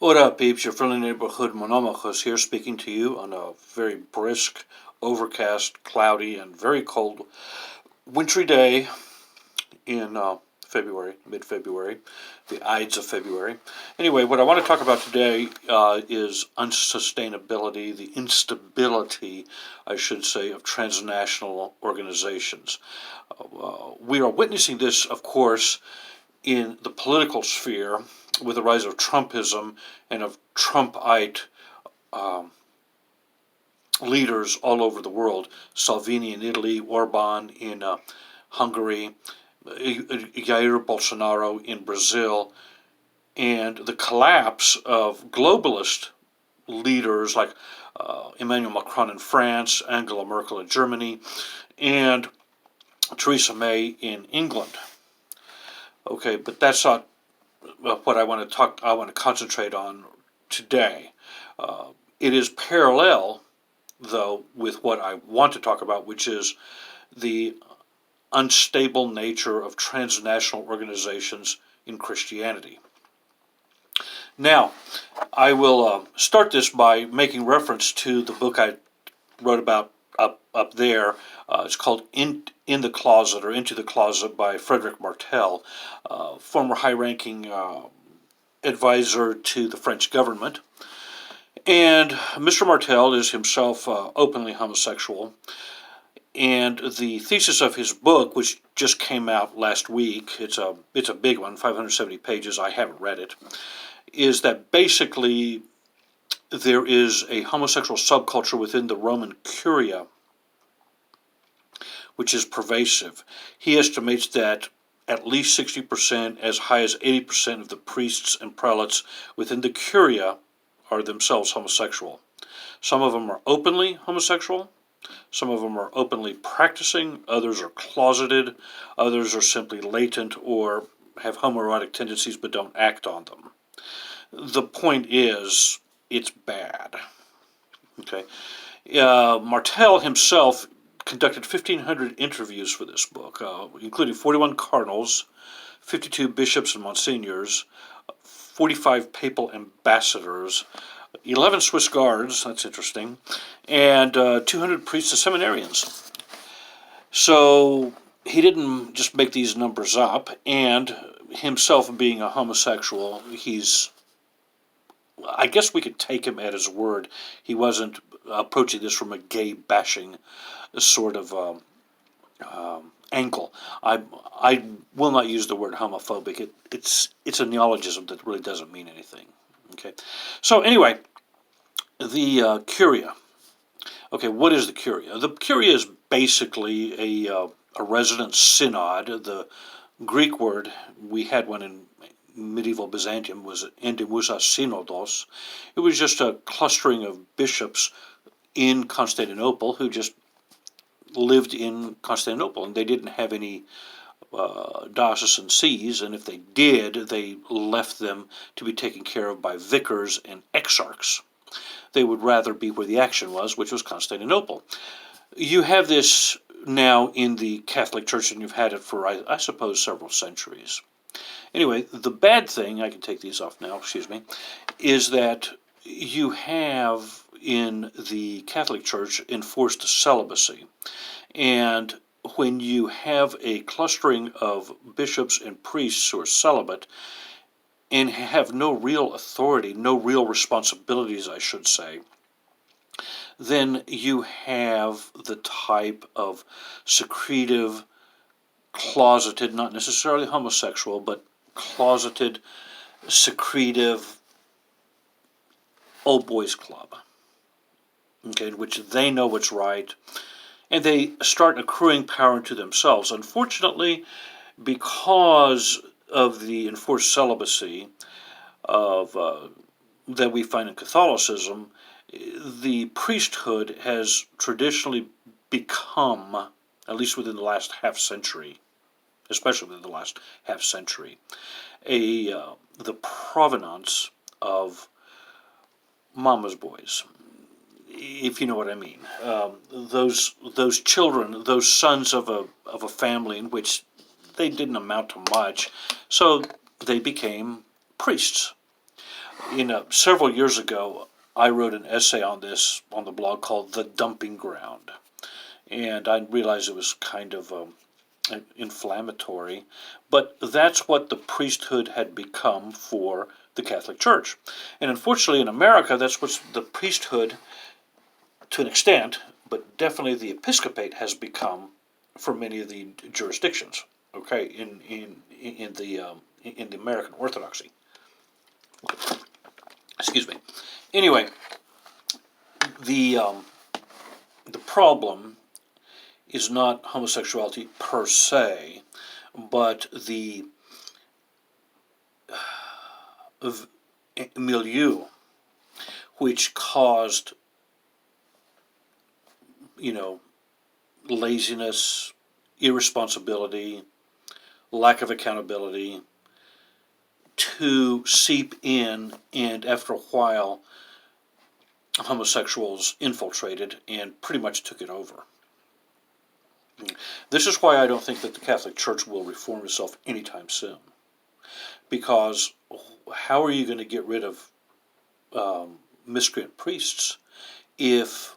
What up, peeps? Your friendly neighborhood Monomachos here, speaking to you on a very brisk, overcast, cloudy, and very cold, wintry day in February, mid-February, the Ides of February. Anyway, what I want to talk about today is unsustainability, the instability, I should say, of transnational organizations. We are witnessing this, of course, in the political sphere with the rise of Trumpism and of Trumpite leaders all over the world. Salvini in Italy, Orban in Hungary, Jair Bolsonaro in Brazil, and the collapse of globalist leaders like Emmanuel Macron in France, Angela Merkel in Germany, and Theresa May in England. Okay, but that's not what I want to concentrate on today. It is parallel, though, with what I want to talk about, which is the unstable nature of transnational organizations in Christianity. Now, I will start this by making reference to the book I wrote about up there. It's called In the Closet, or Into the Closet, by Frederick Martel, former high-ranking advisor to the French government. And Mr. Martel is himself openly homosexual. And the thesis of his book, which just came out last week, it's a big one, 570 pages, I haven't read it, is that basically there is a homosexual subculture within the Roman Curia, which is pervasive. He estimates that at least 60%, as high as 80% of the priests and prelates within the Curia are themselves homosexual. Some of them are openly homosexual, some of them are openly practicing, others are closeted, others are simply latent or have homoerotic tendencies but don't act on them. The point is, it's bad. Okay, Martel himself conducted 1,500 interviews for this book, including 41 cardinals, 52 bishops and monsignors, 45 papal ambassadors, 11 Swiss guards, that's interesting, and 200 priests and seminarians. So he didn't just make these numbers up, and himself being a homosexual, I guess we could take him at his word. He wasn't approaching this from a gay bashing sort of angle. I will not use the word homophobic. It's a neologism that really doesn't mean anything. Okay, so anyway, the Curia. Okay, what is the Curia? The Curia is basically a resident synod. The Greek word, we had one in medieval Byzantium, was endemusa synodos. It was just a clustering of bishops in Constantinople who just lived in Constantinople, and they didn't have any diocesan sees, and if they did, they left them to be taken care of by vicars and exarchs. They would rather be where the action was, which was Constantinople. You have this now in the Catholic Church, and you've had it for, I suppose, several centuries. Anyway, the bad thing, I can take these off now, is that you have in the Catholic Church enforced celibacy. And when you have a clustering of bishops and priests who are celibate and have no real authority, no real responsibilities, I should say, then you have the type of secretive, closeted, not necessarily homosexual, but closeted, secretive old boys club, okay, in which they know what's right, and they start accruing power to themselves. Unfortunately, because of the enforced celibacy of that we find in Catholicism, the priesthood has traditionally become, at least within the last half century, especially within the last half century, the provenance of mama's boys, if you know what I mean. Those children, those sons of a family in which they didn't amount to much, so they became priests. Several years ago, I wrote an essay on this on the blog called "The Dumping Ground," and I realized it was kind of inflammatory, but that's what the priesthood had become for the Catholic Church. And unfortunately in America, that's what the priesthood, to an extent, but definitely the episcopate has become for many of the jurisdictions, okay, in the American Orthodoxy. Excuse me. Anyway, the the problem is not homosexuality per se, but the milieu which caused, laziness, irresponsibility, lack of accountability to seep in, and after a while, homosexuals infiltrated and pretty much took it over. This is why I don't think that the Catholic Church will reform itself anytime soon. Because how are you going to get rid of miscreant priests if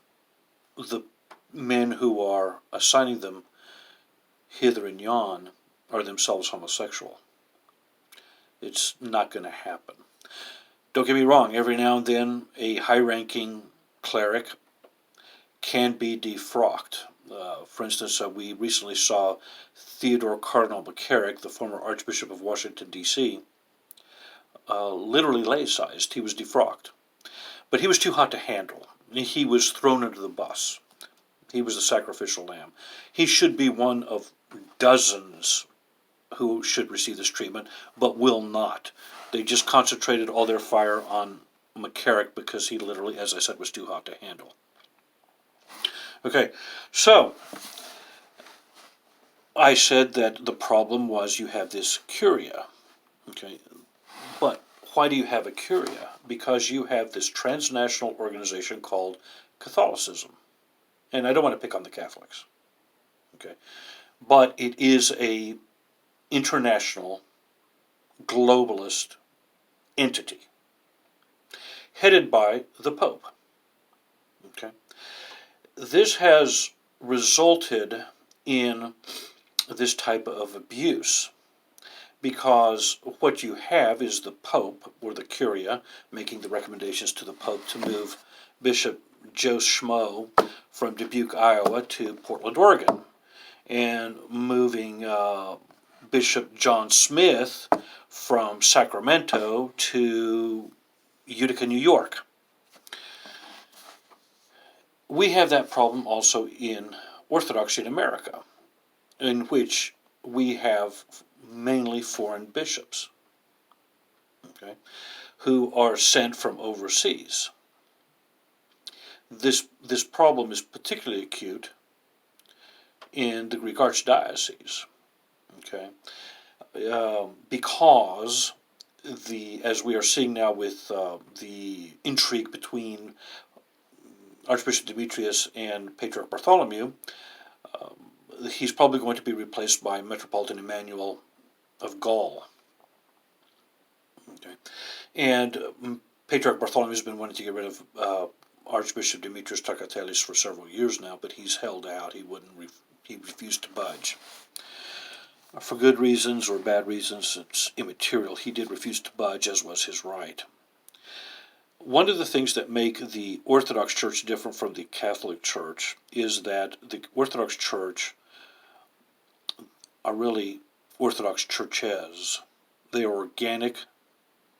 the men who are assigning them hither and yon are themselves homosexual? It's not going to happen. Don't get me wrong, every now and then a high-ranking cleric can be defrocked. For instance, we recently saw Theodore Cardinal McCarrick, the former Archbishop of Washington, D.C., literally laicized. He was defrocked. But he was too hot to handle. He was thrown under the bus. He was the sacrificial lamb. He should be one of dozens who should receive this treatment, but will not. They just concentrated all their fire on McCarrick because he literally, as I said, was too hot to handle. Okay, so I said that the problem was you have this curia. Okay, but why do you have a curia? Because you have this transnational organization called Catholicism. And I don't want to pick on the Catholics. Okay, but it is a international globalist entity headed by the Pope. Okay, this has resulted in this type of abuse because what you have is the Pope, or the Curia, making the recommendations to the Pope to move Bishop Joe Schmo from Dubuque, Iowa to Portland, Oregon, and moving Bishop John Smith from Sacramento to Utica, New York. We have that problem also in Orthodoxy in America, in which we have mainly foreign bishops, okay, who are sent from overseas. This problem is particularly acute in the Greek Archdiocese, okay, because as we are seeing now with the intrigue between Archbishop Demetrius and Patriarch Bartholomew, he's probably going to be replaced by Metropolitan Emmanuel of Gaul. Okay. And Patriarch Bartholomew has been wanting to get rid of Archbishop Demetrius Takatelis for several years now, but he's held out. He refused to budge. For good reasons or bad reasons, it's immaterial. He did refuse to budge, as was his right. One of the things that make the Orthodox Church different from the Catholic Church is that the Orthodox Church are really Orthodox churches. They are organic,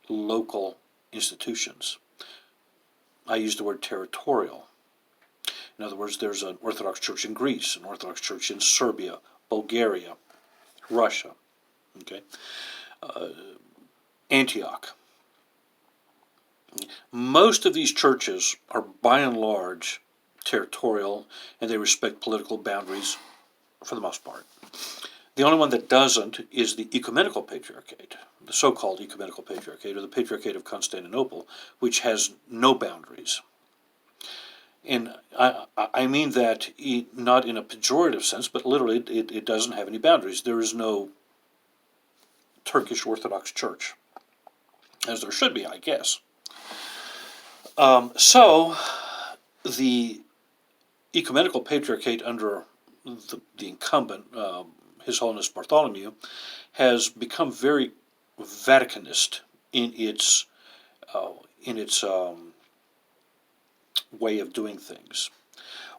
local institutions. I use the word territorial. In other words, there's an Orthodox Church in Greece, an Orthodox Church in Serbia, Bulgaria, Russia, okay, Antioch. Most of these churches are by and large territorial, and they respect political boundaries for the most part. The only one that doesn't is the Ecumenical Patriarchate, the so-called Ecumenical Patriarchate, or the Patriarchate of Constantinople, which has no boundaries. And I mean that not in a pejorative sense, but literally it doesn't have any boundaries. There is no Turkish Orthodox Church, as there should be, I guess. So the ecumenical patriarchate under the incumbent, His Holiness Bartholomew, has become very Vaticanist in its uh, way of doing things.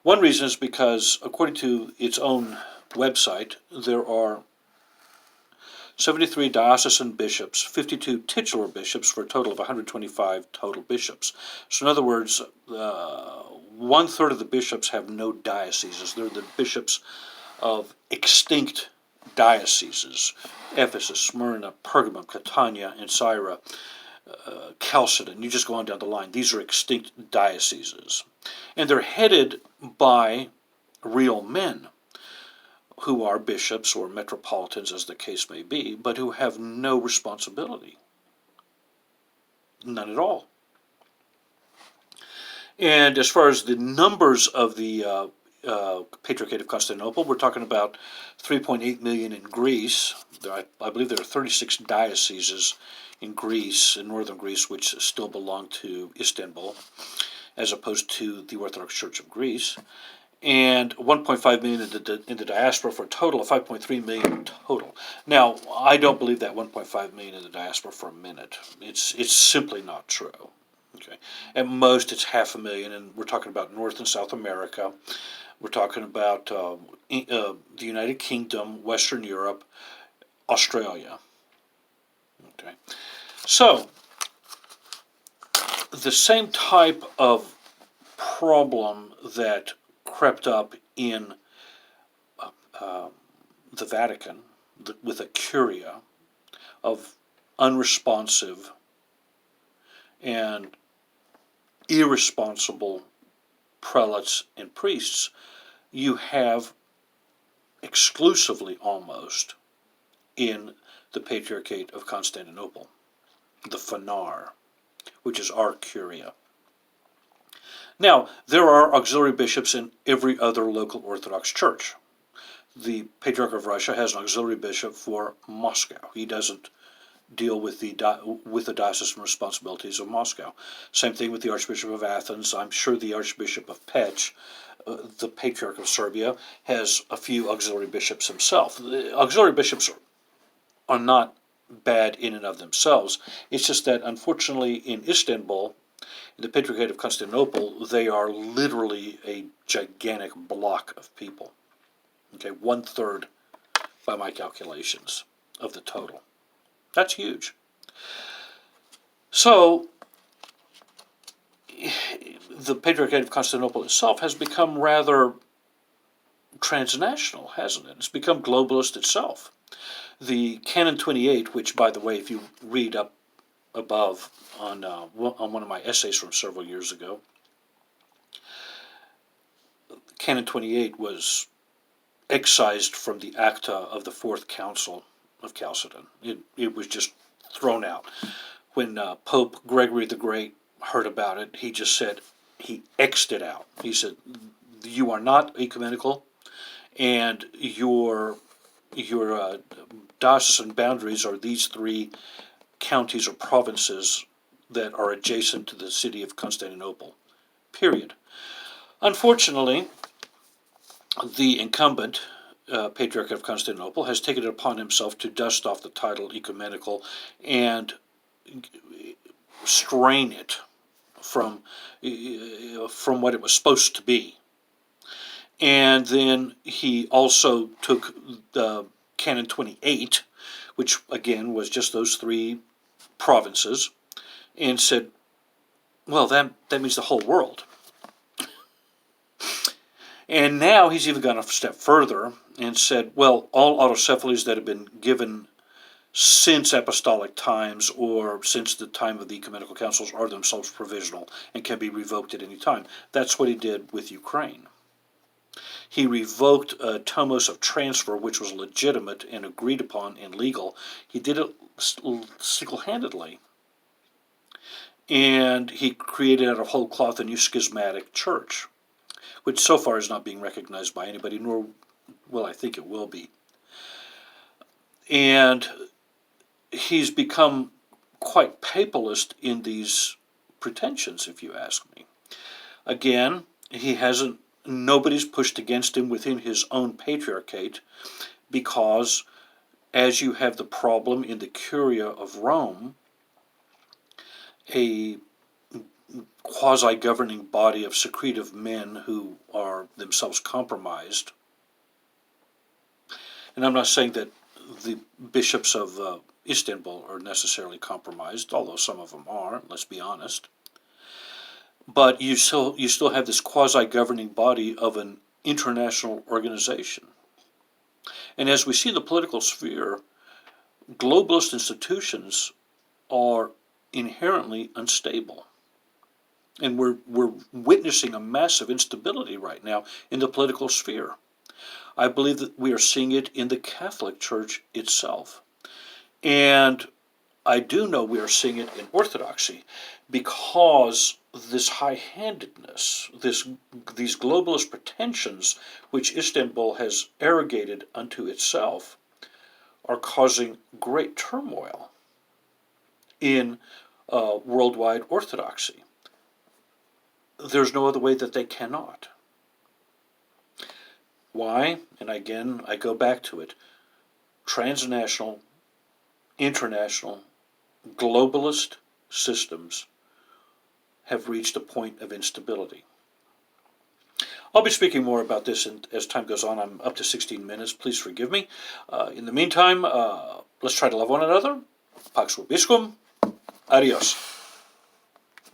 One reason is because, according to its own website, there are 73 diocesan bishops, 52 titular bishops, for a total of 125 total bishops. So, in other words, one third of the bishops have no dioceses. They're the bishops of extinct dioceses: Ephesus, Smyrna, Pergamum, Catania, and Syra, Chalcedon. You just go on down the line. These are extinct dioceses. And they're headed by real men who are bishops or metropolitans, as the case may be, but who have no responsibility. None at all. And as far as the numbers of the Patriarchate of Constantinople, we're talking about 3.8 million in Greece. I believe there are 36 dioceses in Greece, in northern Greece, which still belong to Istanbul, as opposed to the Orthodox Church of Greece, and 1.5 million in the diaspora, for a total of 5.3 million total. Now, I don't believe that 1.5 million in the diaspora for a minute. It's simply not true. Okay, at most it's 500,000, and we're talking about North and South America. We're talking about the United Kingdom, Western Europe, Australia. Okay, so the same type of problem that crept up in the Vatican with a curia of unresponsive and irresponsible prelates and priests, you have exclusively, almost, in the Patriarchate of Constantinople, the Phanar, which is our curia. Now, there are auxiliary bishops in every other local Orthodox church. The Patriarch of Russia has an auxiliary bishop for Moscow. He doesn't deal with the diocesan responsibilities of Moscow. Same thing with the Archbishop of Athens. I'm sure the Archbishop of Pech, the Patriarch of Serbia, has a few auxiliary bishops himself. The auxiliary bishops are not bad in and of themselves. It's just that, unfortunately, in Istanbul, in the Patriarchate of Constantinople, they are literally a gigantic block of people. Okay, 1/3, by my calculations, of the total. That's huge. So, the Patriarchate of Constantinople itself has become rather transnational, hasn't it? It's become globalist itself. The Canon 28, which, by the way, if you read up above on one of my essays from several years ago, Canon 28 was excised from the Acta of the Fourth Council of Chalcedon. It was just thrown out. When Pope Gregory the Great heard about it, he just said, he X'd it out. He said, you are not ecumenical, and your diocesan boundaries are these three counties or provinces that are adjacent to the city of Constantinople. Period. Unfortunately, the incumbent Patriarch of Constantinople has taken it upon himself to dust off the title ecumenical and strain it from what it was supposed to be. And then he also took the Canon 28, which again was just those three provinces, and said, well, that means the whole world. And now he's even gone a step further and said, well, all autocephalies that have been given since apostolic times or since the time of the ecumenical councils are themselves provisional and can be revoked at any time. That's what he did with Ukraine. He revoked a tomos of transfer, which was legitimate and agreed upon and legal. He did it single-handedly. And he created out of whole cloth a new schismatic church, which so far is not being recognized by anybody, nor will I think it will be. And he's become quite papalist in these pretensions, if you ask me. Again, nobody's pushed against him within his own patriarchate, because as you have the problem in the Curia of Rome, a quasi-governing body of secretive men who are themselves compromised. And I'm not saying that the bishops of Istanbul are necessarily compromised, although some of them are, let's be honest. But you still have this quasi-governing body of an international organization. And as we see in the political sphere, globalist institutions are inherently unstable. And we're witnessing a massive instability right now in the political sphere. I believe that we are seeing it in the Catholic Church itself. And I do know we are seeing it in Orthodoxy, because this high-handedness, these globalist pretensions which Istanbul has arrogated unto itself, are causing great turmoil in worldwide Orthodoxy. There's no other way that they cannot. Why? And again, I go back to it. Transnational, international, globalist systems have reached a point of instability. I'll be speaking more about this as time goes on. I'm up to 16 minutes. Please forgive me. In the meantime, let's try to love one another. Pax vobiscum. Adios.